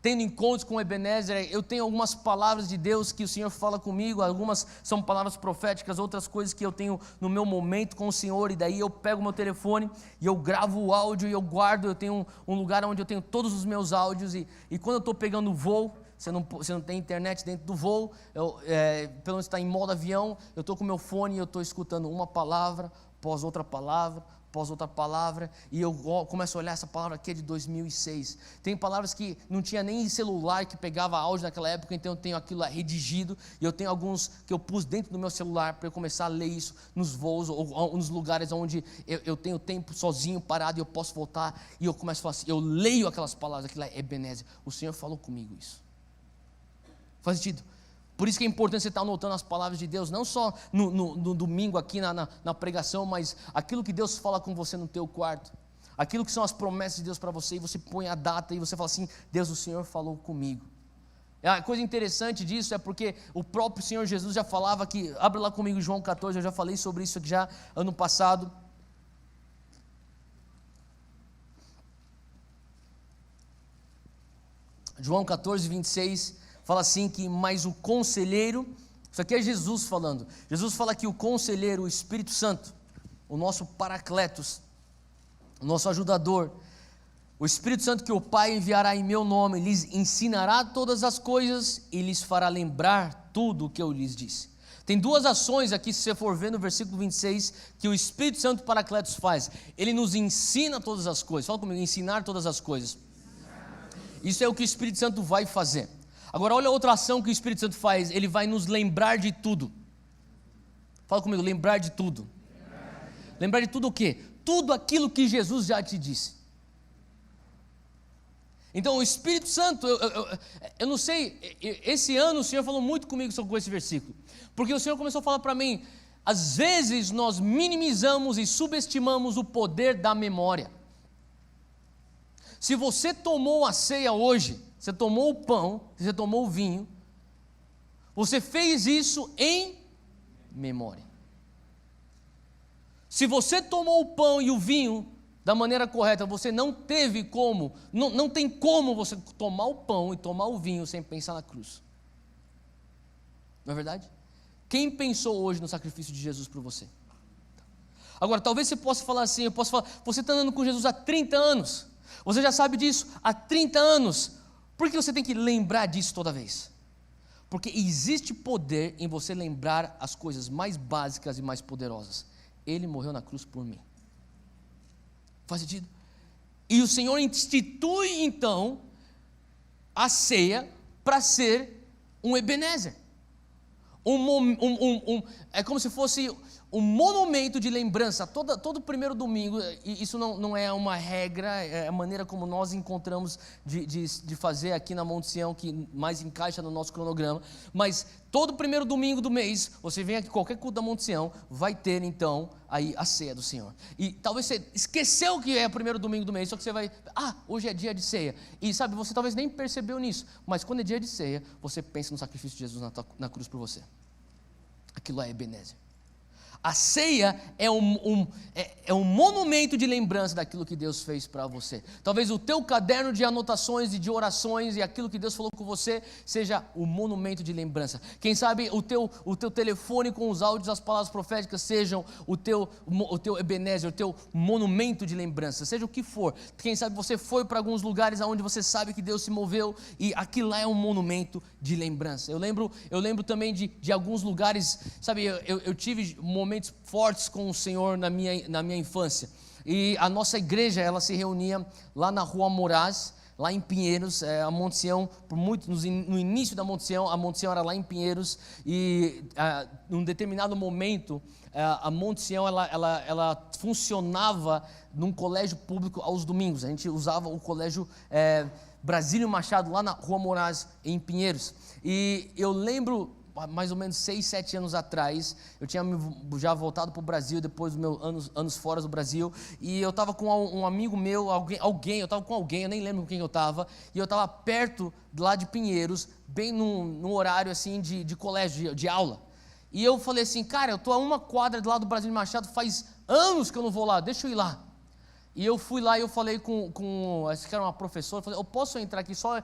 S1: tendo encontros com o Ebenezer. Eu tenho algumas palavras de Deus que o Senhor fala comigo, algumas são palavras proféticas, outras coisas que eu tenho no meu momento com o Senhor, e daí eu pego o meu telefone e eu gravo o áudio e eu guardo. Eu tenho um lugar onde eu tenho todos os meus áudios, e quando eu estou pegando o voo, você não tem internet dentro do voo, pelo menos está em modo avião, eu estou com o meu fone e eu estou escutando uma palavra, após outra palavra, e eu começo a olhar, essa palavra aqui é de 2006, tem palavras que não tinha nem celular que pegava áudio naquela época, então eu tenho aquilo lá redigido, e eu tenho alguns que eu pus dentro do meu celular, para eu começar a ler isso nos voos, ou nos lugares onde eu tenho tempo sozinho, parado, e eu posso voltar, e eu começo a falar assim, eu leio aquelas palavras, aquilo lá é Ebenezer, o Senhor falou comigo isso. Faz sentido? Por isso que é importante você estar anotando as palavras de Deus, não só no domingo aqui na pregação, mas aquilo que Deus fala com você no teu quarto, aquilo que são as promessas de Deus para você, e você põe a data e você fala assim, Deus, o Senhor falou comigo. A coisa interessante disso é porque o próprio Senhor Jesus já falava que, abre lá comigo João 14, eu já falei sobre isso aqui já ano passado. João 14, 26, fala assim que, mas o conselheiro, isso aqui é Jesus falando, Jesus fala que o conselheiro, o Espírito Santo, o nosso Paracletos, o nosso ajudador, o Espírito Santo que o Pai enviará em meu nome, lhes ensinará todas as coisas e lhes fará lembrar tudo o que eu lhes disse. Tem duas ações aqui, se você for ver no versículo 26, que o Espírito Santo Paracletos faz. Ele nos ensina todas as coisas. Fala comigo, ensinar todas as coisas. Isso é o que o Espírito Santo vai fazer. Agora olha outra ação que o Espírito Santo faz. Ele vai nos lembrar de tudo. Fala comigo, lembrar de tudo. Lembrar de tudo o quê? Tudo aquilo que Jesus já te disse. Então o Espírito Santo, eu não sei, esse ano o Senhor falou muito comigo sobre esse versículo, porque o Senhor começou a falar para mim, às vezes nós minimizamos e subestimamos o poder da memória. Se você tomou a ceia hoje, você tomou o pão, você tomou o vinho, você fez isso em memória. Se você tomou o pão e o vinho da maneira correta, você não teve como, não tem como você tomar o pão e tomar o vinho sem pensar na cruz. Não é verdade? Quem pensou hoje no sacrifício de Jesus por você? Agora, talvez você possa falar assim, eu posso falar, você está andando com Jesus há 30 anos, você já sabe disso há 30 anos, por que você tem que lembrar disso toda vez? Porque existe poder em você lembrar as coisas mais básicas e mais poderosas. Ele morreu na cruz por mim. Faz sentido? E o Senhor institui então a ceia para ser um Ebenezer. É como se fosse um monumento de lembrança. Todo primeiro domingo, e isso não é uma regra, é a maneira como nós encontramos de fazer aqui na Monte Sião, que mais encaixa no nosso cronograma, mas todo primeiro domingo do mês, você vem aqui, qualquer culto da Monte Sião, vai ter então aí a ceia do Senhor. E talvez você esqueceu que é o primeiro domingo do mês, só que você vai, hoje é dia de ceia. E sabe, você talvez nem percebeu nisso, mas quando é dia de ceia, você pensa no sacrifício de Jesus na cruz por você. Aquilo é Ebenezer. A ceia é um monumento de lembrança daquilo que Deus fez para você. Talvez o teu caderno de anotações e de orações e aquilo que Deus falou com você seja o monumento de lembrança. Quem sabe o teu telefone com os áudios, as palavras proféticas sejam o teu Ebenezer, o teu monumento de lembrança, seja o que for. Quem sabe você foi para alguns lugares onde você sabe que Deus se moveu e aquilo lá é um monumento de lembrança. Eu lembro também de alguns lugares, sabe, eu tive momentos fortes com o Senhor na minha infância, e a nossa igreja, ela se reunia lá na Rua Moraes, lá em Pinheiros, a Monte Sião, no início da Monte Sião, a Monte Sião era lá em Pinheiros, e num determinado momento, a Monte Sião, ela funcionava num colégio público aos domingos. A gente usava o colégio Brasílio Machado, lá na Rua Moraes, em Pinheiros, e eu lembro, mais ou menos 6, 7 anos atrás, eu tinha já voltado para o Brasil, depois dos meus anos fora do Brasil, e eu estava com um amigo meu, eu estava com alguém, eu nem lembro com quem eu estava, e eu estava perto lá de Pinheiros, bem num horário assim de colégio, de aula, e eu falei assim, cara, eu estou a uma quadra do lado do Brasílio Machado, faz anos que eu não vou lá, deixa eu ir lá. E eu fui lá e eu falei com acho que era uma professora, eu falei, eu posso entrar aqui, só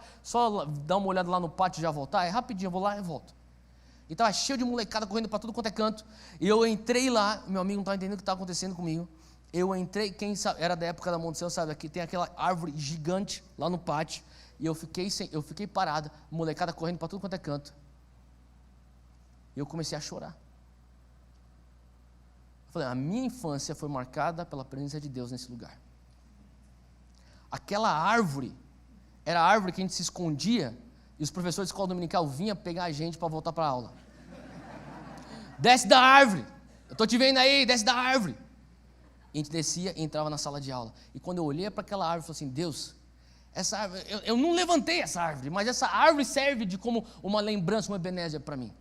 S1: dar uma olhada lá no pátio e já voltar? É rapidinho, eu vou lá e volto. E estava cheio de molecada correndo para tudo quanto é canto. E eu entrei lá, meu amigo não estava entendendo o que estava acontecendo comigo. Eu entrei, quem sabe, era da época da Monte Sião, sabe, aqui tem aquela árvore gigante lá no pátio. E eu fiquei parado, molecada correndo para tudo quanto é canto. E eu comecei a chorar. Eu falei, a minha infância foi marcada pela presença de Deus nesse lugar. Aquela árvore, era a árvore que a gente se escondia, e os professores de escola dominical vinham pegar a gente para voltar para a aula. Desce da árvore, eu estou te vendo aí, desce da árvore. E a gente descia e entrava na sala de aula. E quando eu olhei para aquela árvore, eu falei assim, Deus, essa árvore, eu não levantei essa árvore, mas essa árvore serve de como uma lembrança, um Ebenezer para mim.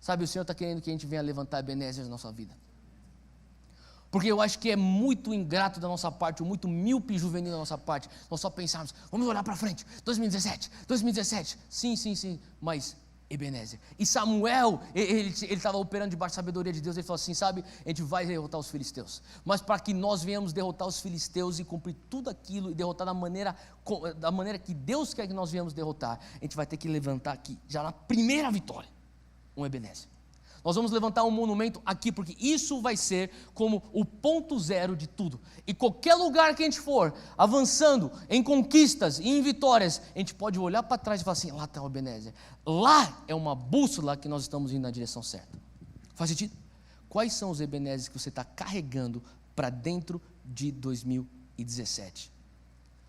S1: Sabe, o Senhor está querendo que a gente venha levantar Ebenezer na nossa vida. Porque eu acho que é muito ingrato da nossa parte, muito míope e juvenil da nossa parte, nós só pensarmos, vamos olhar para frente, 2017, sim, mas Ebenezer. E Samuel, ele estava operando debaixo da sabedoria de Deus, ele falou assim, sabe, a gente vai derrotar os filisteus, mas para que nós venhamos derrotar os filisteus e cumprir tudo aquilo, e derrotar da maneira que Deus quer que nós venhamos derrotar, a gente vai ter que levantar aqui, já na primeira vitória, um Ebenezer. Nós vamos levantar um monumento aqui, porque isso vai ser como o ponto zero de tudo. E qualquer lugar que a gente for, avançando em conquistas e em vitórias, a gente pode olhar para trás e falar assim, lá está o Ebenezer. Lá é uma bússola que nós estamos indo na direção certa. Faz sentido? Quais são os Ebenezers que você está carregando para dentro de 2017?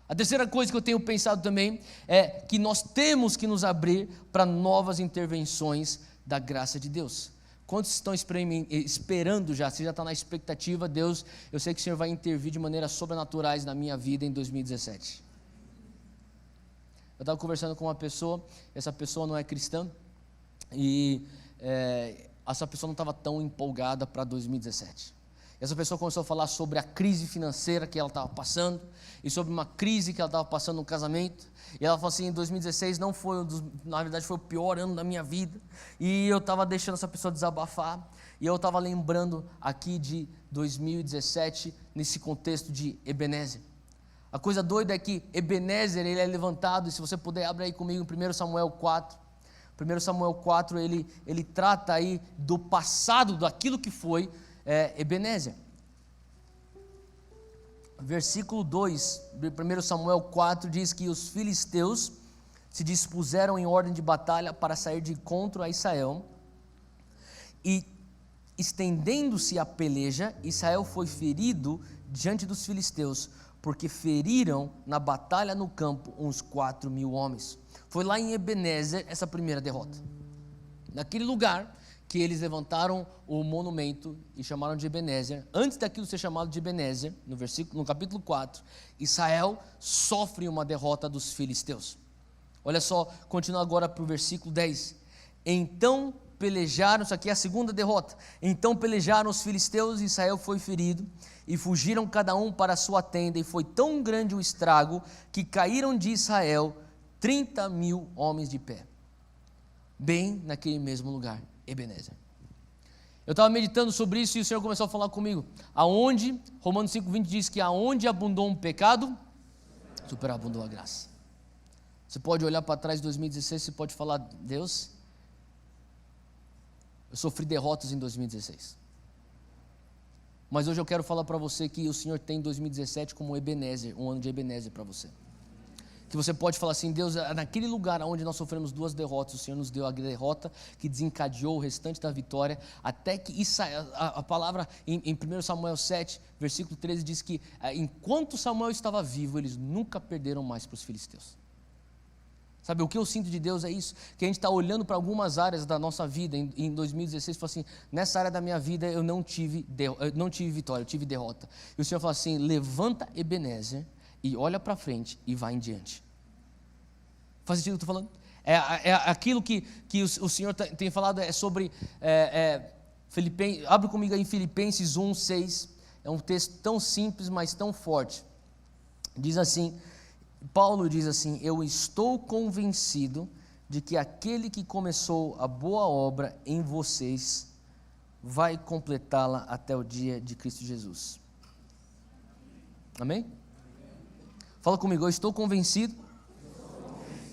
S1: A terceira coisa que eu tenho pensado também é que nós temos que nos abrir para novas intervenções da graça de Deus. Quantos estão esperando já? Você já está na expectativa, Deus, eu sei que o Senhor vai intervir de maneiras sobrenaturais na minha vida em 2017. Eu estava conversando com uma pessoa, essa pessoa não é cristã, e essa pessoa não estava tão empolgada para 2017. Essa pessoa começou a falar sobre a crise financeira que ela estava passando, e sobre uma crise que ela estava passando no casamento, e ela falou assim, em 2016 não foi, na verdade foi o pior ano da minha vida, e eu estava deixando essa pessoa desabafar, e eu estava lembrando aqui de 2017, nesse contexto de Ebenezer. A coisa doida é que Ebenezer, ele é levantado, e se você puder, abre aí comigo em 1 Samuel 4, 1 Samuel 4, ele trata aí do passado, daquilo que foi Ebenezer. Versículo 2, 1 Samuel 4 diz que os filisteus se dispuseram em ordem de batalha para sair de encontro a Israel, e estendendo-se a peleja, Israel foi ferido diante dos filisteus, porque feriram na batalha no campo uns 4.000 homens. Foi lá em Ebenezer essa primeira derrota. Naquele lugar que eles levantaram o monumento e chamaram de Ebenezer. Antes daquilo ser chamado de Ebenezer, no capítulo 4, Israel sofre uma derrota dos filisteus. Olha só, continua agora para o versículo 10. Então pelejaram, isso aqui é a segunda derrota. Então pelejaram os filisteus e Israel foi ferido, e fugiram cada um para a sua tenda, e foi tão grande o estrago que caíram de Israel 30.000 homens de pé, bem naquele mesmo lugar, Ebenezer. Eu estava meditando sobre isso e o Senhor começou a falar comigo. Romanos 5,20 diz que aonde abundou um pecado, superabundou a graça. Você pode olhar para trás de 2016, você pode falar, Deus, eu sofri derrotas em 2016. Mas hoje eu quero falar para você que o Senhor tem 2017 como Ebenezer, um ano de Ebenezer para você. Que você pode falar assim, Deus, naquele lugar onde nós sofremos 2 derrotas, o Senhor nos deu a derrota que desencadeou o restante da vitória, até que a palavra em 1 Samuel 7, versículo 13, diz que enquanto Samuel estava vivo, eles nunca perderam mais para os filisteus. Sabe, o que eu sinto de Deus é isso, que a gente está olhando para algumas áreas da nossa vida em 2016 e fala assim, nessa área da minha vida eu não tive vitória, eu tive derrota. E o Senhor fala assim, levanta Ebenezer e olha para frente e vai em diante. Faz sentido o que eu estou falando? É aquilo que o Senhor tem falado, é sobre Filipenses. Abre comigo aí em Filipenses 1:6. É um texto tão simples, mas tão forte. Diz assim, Paulo diz assim, eu estou convencido de que aquele que começou a boa obra em vocês vai completá-la até o dia de Cristo Jesus. Amém? Fala comigo, eu estou convencido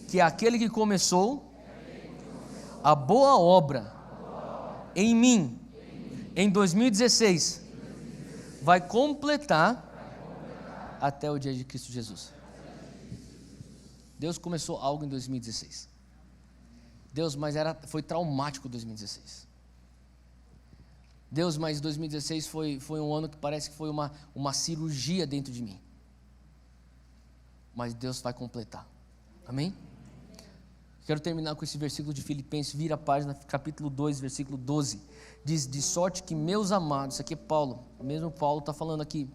S1: que aquele que começou a boa obra em mim, em 2016, vai completar até o dia de Cristo Jesus. Deus começou algo em 2016. Deus, mas foi traumático 2016. Deus, mas 2016 foi um ano que parece que foi uma cirurgia dentro de mim. Mas Deus vai completar. Amém? Quero terminar com esse versículo de Filipenses, vira a página, capítulo 2, versículo 12. Diz, de sorte que meus amados, isso aqui é Paulo, mesmo Paulo está falando aqui,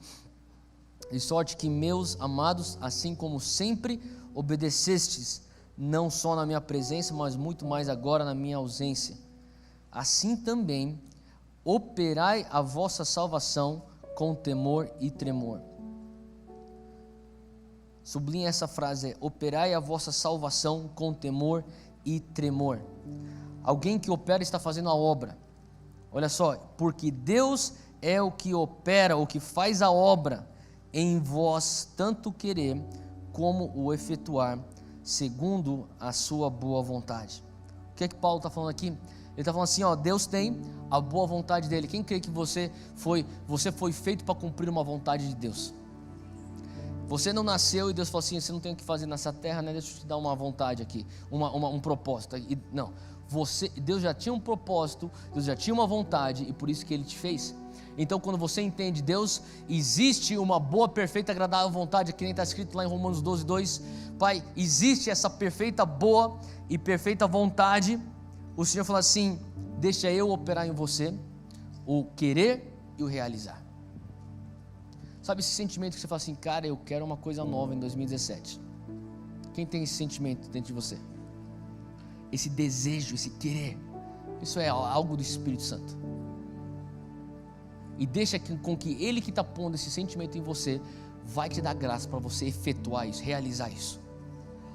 S1: de sorte que meus amados, assim como sempre obedecestes, não só na minha presença, mas muito mais agora na minha ausência, assim também operai a vossa salvação com temor e tremor. Sublinha essa frase, operai a vossa salvação com temor e tremor. Alguém que opera está fazendo a obra. Olha só, porque Deus é o que opera, o que faz a obra em vós, tanto querer como o efetuar, segundo a sua boa vontade. O que é que Paulo está falando aqui? Ele está falando assim, ó, Deus tem a boa vontade dele. Quem crê que você foi feito para cumprir uma vontade de Deus? Você não nasceu e Deus falou assim, você não tem o que fazer nessa terra, né? Deixa eu te dar uma vontade aqui, um propósito. Não, Deus já tinha um propósito, Deus já tinha uma vontade e por isso que Ele te fez. Então quando você entende Deus, existe uma boa, perfeita, agradável vontade, que nem está escrito lá em Romanos 12:2. Pai, existe essa perfeita, boa e perfeita vontade. O Senhor fala assim, deixa eu operar em você o querer e o realizar. Sabe esse sentimento que você fala assim, cara, eu quero uma coisa nova em 2017. Quem tem esse sentimento dentro de você? Esse desejo, esse querer. Isso é algo do Espírito Santo. E deixa com que Ele que está pondo esse sentimento em você, vai te dar graça para você efetuar isso, realizar isso.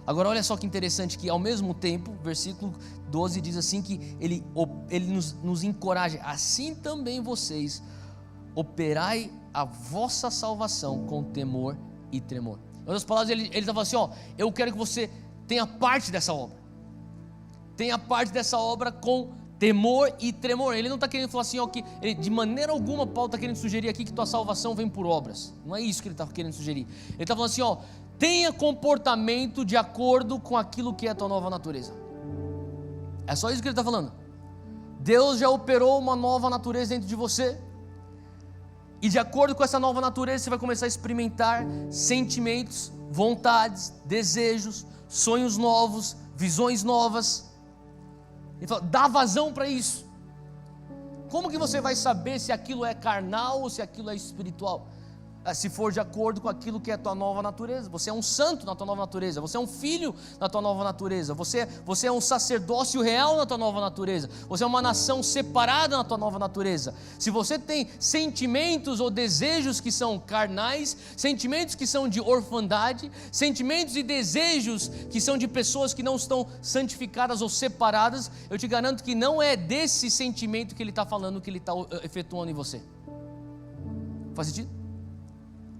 S1: Agora olha só que interessante, que ao mesmo tempo, versículo 12 diz assim que Ele nos encoraja, assim também vocês, operai a vossa salvação com temor e tremor. Em outras palavras, ele está falando assim, ó, eu quero que você tenha parte dessa obra. Tenha parte dessa obra com temor e tremor. Ele não está querendo falar assim, ó, que de maneira alguma Paulo está querendo sugerir aqui que tua salvação vem por obras. Não é isso que ele está querendo sugerir. Ele está falando assim, ó, tenha comportamento de acordo com aquilo que é a tua nova natureza. É só isso que ele está falando. Deus já operou uma nova natureza dentro de você. E de acordo com essa nova natureza, você vai começar a experimentar sentimentos, vontades, desejos, sonhos novos, visões novas. Ele fala, dá vazão para isso. Como que você vai saber se aquilo é carnal ou se aquilo é espiritual? Se for de acordo com aquilo que é a tua nova natureza. Você é um santo na tua nova natureza. Você é um filho na tua nova natureza. Você é um sacerdócio real na tua nova natureza. Você é uma nação separada na tua nova natureza. Se você tem sentimentos ou desejos que são carnais, sentimentos que são de orfandade, sentimentos e desejos que são de pessoas que não estão santificadas ou separadas, eu te garanto que não é desse sentimento que ele está falando, que ele está efetuando em você. Faz sentido?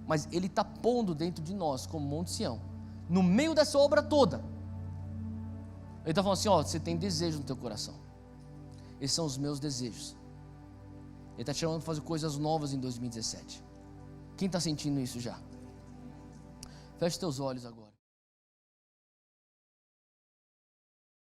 S1: Mas Ele está pondo dentro de nós, como Monte Sião, no meio dessa obra toda. Ele está falando assim, ó, você tem desejo no teu coração. Esses são os meus desejos. Ele está te chamando para fazer coisas novas em 2017. Quem está sentindo isso já? Feche teus olhos agora.